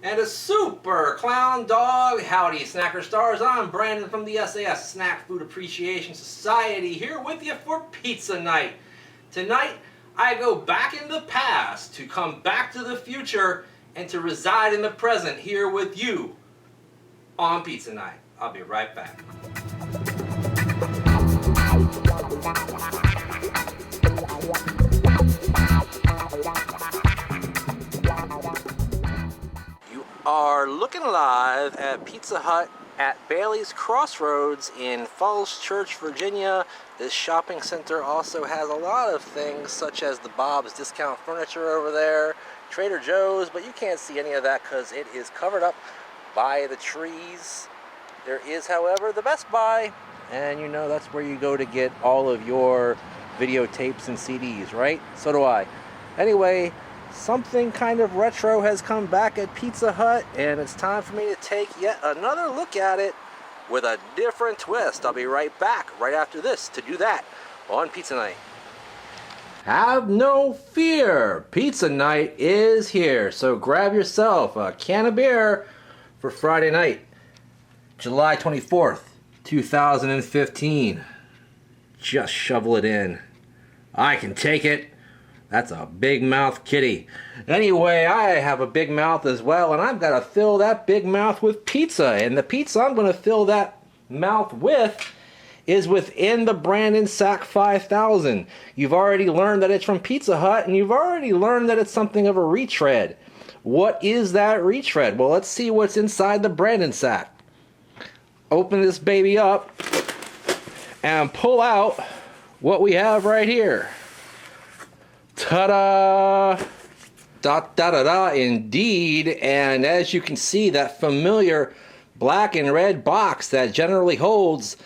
And a super clown dog. Howdy, Snacker Stars. I'm Brandon from the sAs Snack Food Appreciation Society, here with you for Pizza Night. Tonight, I go back in the past to come back to the future and to reside in the present here with you on Pizza Night. I'll be right back. You are looking live at Pizza Hut at Bailey's Crossroads in Falls Church, Virginia. This shopping center also has a lot of things such as the Bob's Discount Furniture over there, Trader Joe's, but you can't see any of that because it is covered up by the trees. There is, however, the Best Buy, and you know that's where you go to get all of your videotapes and CDs, right? So do I. Anyway, something kind of retro has come back at Pizza Hut, and it's time for me to take yet another look at it with a different twist. I'll be right back right after this to do that on Pizza Night. Have no fear, Pizza Night is here, so grab yourself a can of beer for Friday night, July 24th, 2015. Just shovel it in. I can take it. That's a big mouth kitty. Anyway, I have a big mouth as well, and I've got to fill that big mouth with pizza. And the pizza I'm going to fill that mouth with is within the Brandon Sack 5000. You've already learned that it's from Pizza Hut, and you've already learned that it's something of a retread. What is that retread? Well, let's see what's inside the Brandon Sack. Open this baby up and pull out what we have right here. Ta-da! Da-da-da-da, indeed. And as you can see, that familiar black and red box that generally holds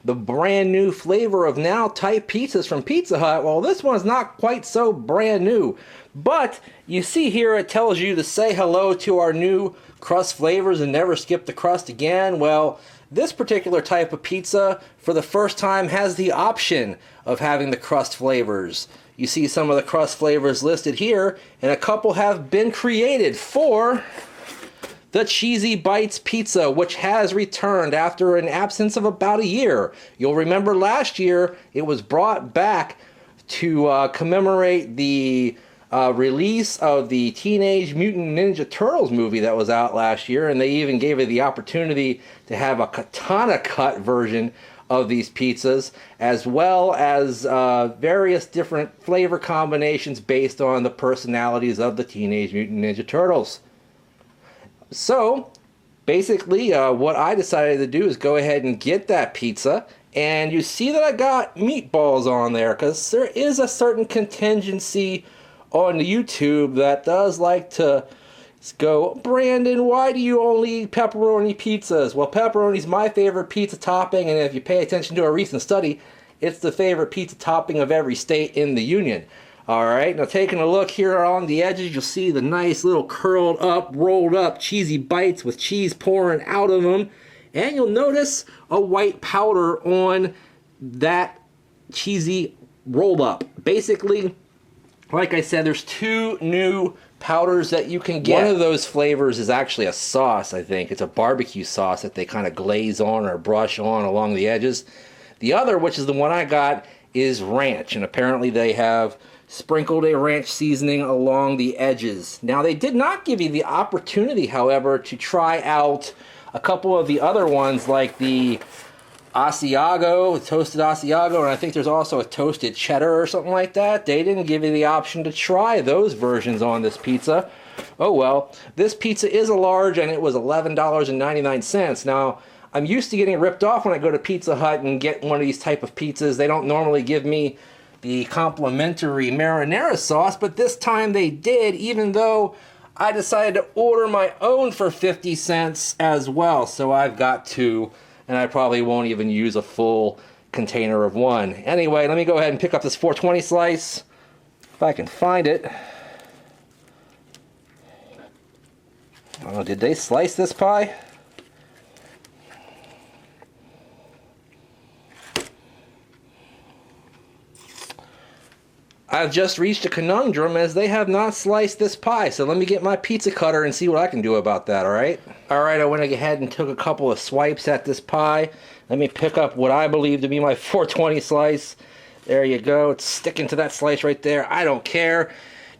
the brand new flavor of now type pizzas from Pizza Hut. Well, this one's not quite so brand new, but you see here it tells you to say hello to our new crust flavors and never skip the crust again. Well, this particular type of pizza for the first time has the option of having the crust flavors. You see some of the crust flavors listed here, and a couple have been created for the Cheesy Bites Pizza, which has returned after an absence of about a year. You'll remember last year it was brought back to commemorate the release of the Teenage Mutant Ninja Turtles movie that was out last year, and they even gave it the opportunity to have a katana cut version of these pizzas, as well as various different flavor combinations based on the personalities of the Teenage Mutant Ninja Turtles. So, basically, what I decided to do is go ahead and get that pizza, and you see that I got meatballs on there, because there is a certain contingency on YouTube that does like to go, Brandon, why do you only eat pepperoni pizzas? Well, pepperoni's my favorite pizza topping, and if you pay attention to a recent study, it's the favorite pizza topping of every state in the union. Alright, now taking a look here on the edges, you'll see the nice little curled up, rolled up cheesy bites with cheese pouring out of them. And you'll notice a white powder on that cheesy rolled up. Basically, like I said, there's two new powders that you can get. One of those flavors is actually a sauce, I think. It's a barbecue sauce that they kind of glaze on or brush on along the edges. The other, which is the one I got, is ranch. And apparently they have sprinkled a ranch seasoning along the edges. Now, they did not give you the opportunity, however, to try out a couple of the other ones, like the Asiago, toasted Asiago, and I think there's also a toasted cheddar or something like that. They didn't give you the option to try those versions on this pizza. Oh well, this pizza is a large, and it was $11.99. Now, I'm used to getting ripped off when I go to Pizza Hut and get one of these type of pizzas. They don't normally give me the complimentary marinara sauce, but this time they did, even though I decided to order my own for 50 cents as well. So I've got two, and I probably won't even use a full container of one. Anyway, let me go ahead and pick up this 420 slice, if I can find it. Oh, did they slice this pie? I've just reached a conundrum as they have not sliced this pie. So let me get my pizza cutter and see what I can do about that, alright? Alright, I went ahead and took a couple of swipes at this pie. Let me pick up what I believe to be my 420 slice. There you go. It's sticking to that slice right there. I don't care.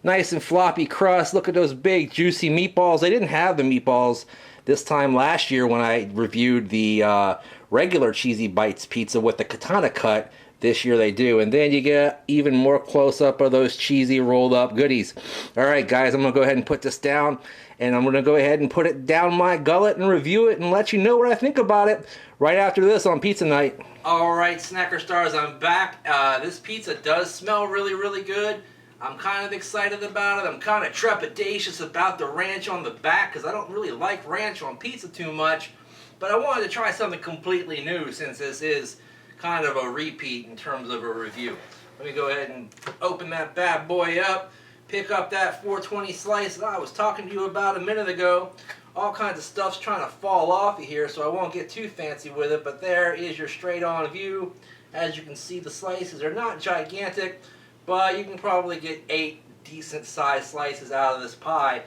Nice and floppy crust. Look at those big, juicy meatballs. They didn't have the meatballs this time last year when I reviewed the regular Cheesy Bites pizza with the katana cut. This year they do. And then you get even more close-up of those cheesy rolled-up goodies. All right, guys, I'm going to go ahead and put this down. And I'm going to go ahead and put it down my gullet and review it and let you know what I think about it right after this on Pizza Night. All right, Snacker Stars, I'm back. This pizza does smell really, really good. I'm kind of excited about it. I'm kind of trepidatious about the ranch on the back because I don't really like ranch on pizza too much. But I wanted to try something completely new since this is kind of a repeat in terms of a review. Let me go ahead and open that bad boy up. Pick up that 420 slice that I was talking to you about a minute ago. All kinds of stuff's trying to fall off of here, so I won't get too fancy with it. But there is your straight-on view. As you can see, the slices are not gigantic, but you can probably get 8 decent-sized slices out of this pie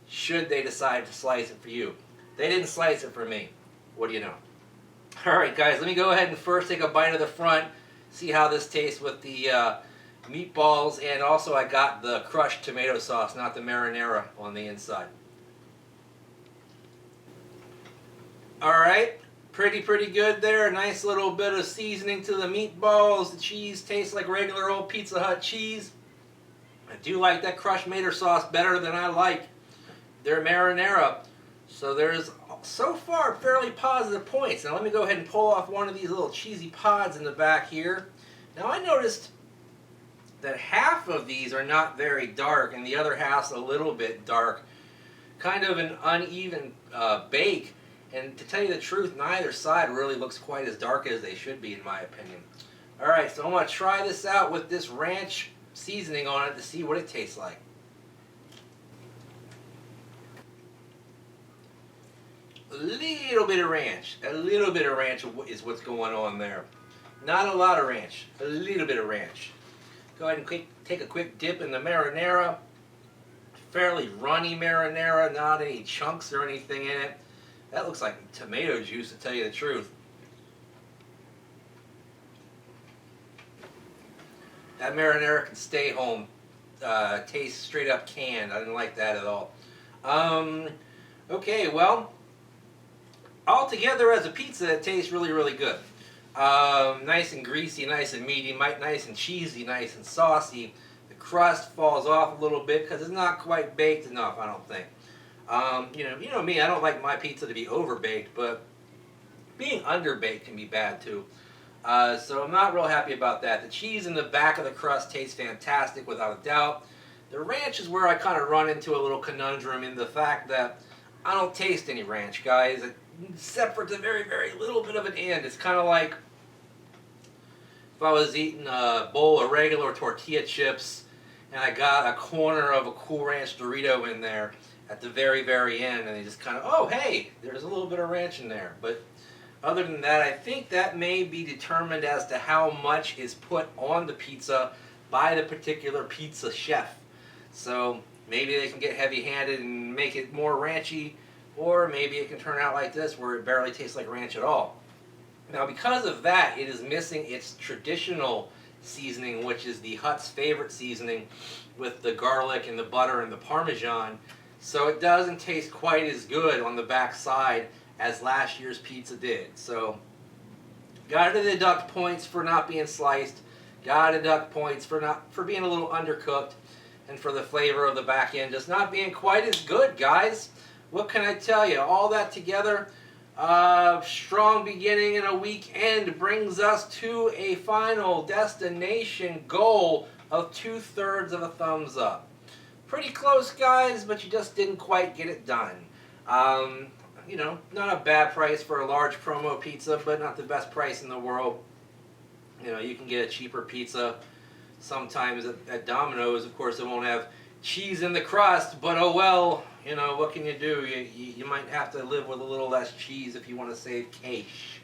should they decide to slice it for you. They didn't slice it for me. What do you know? Alright guys, let me go ahead and first take a bite of the front, see how this tastes with the meatballs, and also I got the crushed tomato sauce, not the marinara, on the inside. Alright, pretty good there. Nice little bit of seasoning to the meatballs. The cheese tastes like regular old Pizza Hut cheese. I do like that crushed tomato sauce better than I like their marinara. So there's so far fairly positive points. Now let me go ahead and pull off one of these little cheesy pods in the back here. Now I noticed that half of these are not very dark and the other half's a little bit dark. Kind of an uneven bake. And to tell you the truth, neither side really looks quite as dark as they should be in my opinion. Alright, so I'm going to try this out with this ranch seasoning on it to see what it tastes like. A little bit of ranch. A little bit of ranch is what's going on there. Not a lot of ranch. A little bit of ranch. Go ahead and take a quick dip in the marinara. Fairly runny marinara, not any chunks or anything in it. That looks like tomato juice, to tell you the truth. That marinara can stay home. Tastes straight up canned. I didn't like that at all. Okay, well, altogether as a pizza, it tastes really good. Nice and greasy, nice and meaty, nice and cheesy, nice and saucy. The crust falls off a little bit because it's not quite baked enough, I don't think. You know me, I don't like my pizza to be overbaked, but being underbaked can be bad too. So I'm not real happy about that. The cheese in the back of the crust tastes fantastic without a doubt. The ranch is where I kind of run into a little conundrum in the fact that I don't taste any ranch, guys. Except for the very little bit of an end. It's kind of like if I was eating a bowl of regular tortilla chips and I got a corner of a Cool Ranch Dorito in there at the very end, and they just kind of, oh hey, there's a little bit of ranch in there. But other than that, I think that may be determined as to how much is put on the pizza by the particular pizza chef. So maybe they can get heavy-handed and make it more ranchy, or maybe it can turn out like this where it barely tastes like ranch at all. Now because of that, it is missing its traditional seasoning, which is the Hut's favorite seasoning with the garlic and the butter and the Parmesan. So it doesn't taste quite as good on the back side as last year's pizza did. So gotta deduct points for not being sliced, gotta deduct points for being a little undercooked, and for the flavor of the back end just not being quite as good, guys. What can I tell you? All that together, strong beginning and a weak end brings us to a final destination goal of 2/3 of a thumbs up. Pretty close, guys, but you just didn't quite get it done. You know, not a bad price for a large promo pizza, but not the best price in the world. You know, you can get a cheaper pizza sometimes at Domino's. Of course, it won't have cheese in the crust, but oh well. You know, what can you do? You might have to live with a little less cheese if you want to save cash.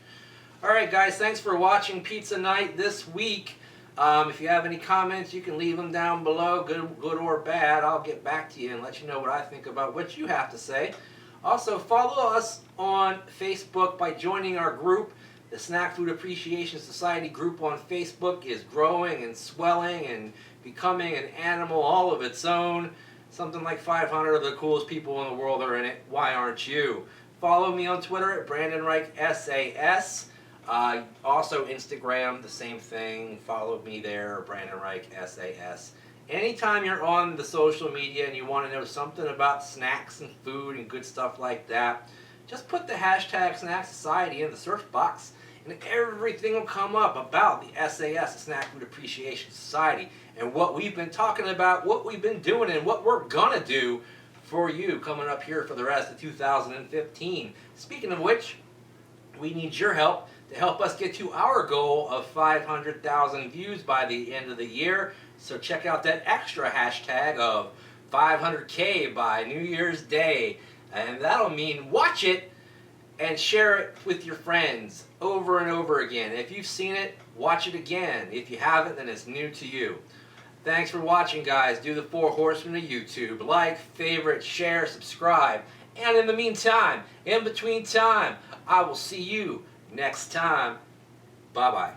Alright guys, thanks for watching Pizza Night this week. If you have any comments, you can leave them down below, good or bad. I'll get back to you and let you know what I think about what you have to say. Also, follow us on Facebook by joining our group. The Snack Food Appreciation Society group on Facebook is growing and swelling and becoming an animal all of its own. Something like 500 of the coolest people in the world are in it. Why aren't you? Follow me on Twitter at Brandon Reich SAS. Also Instagram, the same thing. Follow me there, Brandon Reich SAS. Anytime you're on the social media and you want to know something about snacks and food and good stuff like that, just put the hashtag Snack Society in the search box and everything will come up about the SAS, the Snack Food Appreciation Society, and what we've been talking about, what we've been doing, and what we're gonna do for you coming up here for the rest of 2015. Speaking of which, we need your help to help us get to our goal of 500,000 views by the end of the year. So check out that extra hashtag of 500K by New Year's Day. And that'll mean watch it and share it with your friends over and over again. If you've seen it, watch it again. If you haven't, then it's new to you. Thanks for watching, guys. Do the 4 horsemen of YouTube. Like, favorite, share, subscribe. And in the meantime, in between time, I will see you next time. Bye-bye.